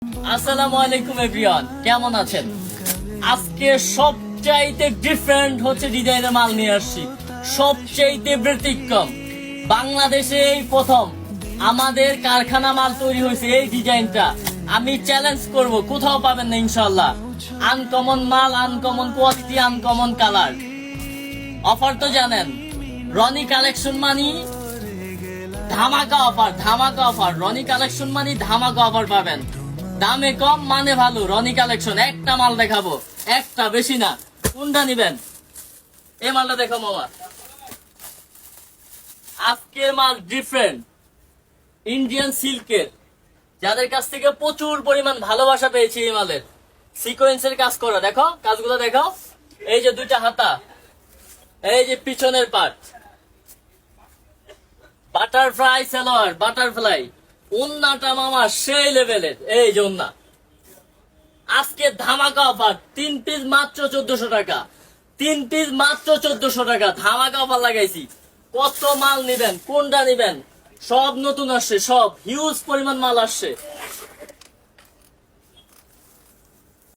আসসালামু আলাইকুম এভরিওয়ান, কেমন আছেন? আজকে সবচাইতে ডিফারেন্ট হচ্ছে ডিজাইনের মাল নিয়ে আসছি, সবচাইতে ব্যতিক্রম। বাংলাদেশে এই প্রথম আমাদের কারখানা মাল তৈরি হয়েছে এই ডিজাইনটা। আমি চ্যালেঞ্জ করব, কোথাও পাবেন না ইনশাল্লাহ। আনকমন মাল, uncommon quality, uncommon colour. Offer তো জানেন, রনি কালেকশন মানি ধামাকা অফার, ধামাকা অফার। রনি কালেকশন মানি ধামাকা অফার পাবেন। দামে কম মানে ভালো। রনি কালেকশন একটা মাল দেখাবো, একটা, বেশি না। কোনটা নিবেন? এই মালটা দেখো মামা। আজকের মাল ডিফারেন্ট, ইন্ডিয়ান সিল্কের, যাদের কাছ থেকে প্রচুর পরিমাণ ভালোবাসা পেয়েছি এই মালের। সিকোয়েন্সের কাজ করা, দেখো কাজগুলো দেখো। এই যে দুইটা হাতা, এই যে পিছনের পার্ট, বাটারফ্লাই সালোয়ার, বাটারফ্লাই। উন্নাটা মামা সেই লেভেলের। এই যে উন্না, আজকে ধামাকা অফার। 3 পিস মাত্র 1400 টাকা, 3 পিস মাত্র 1400 টাকা। ধামাকা অফার লাগাইছি। কত মাল নিবেন, কোনটা নিবেন? সব নতুন আসছে, সব হিউজ পরিমাণ মাল আসছে।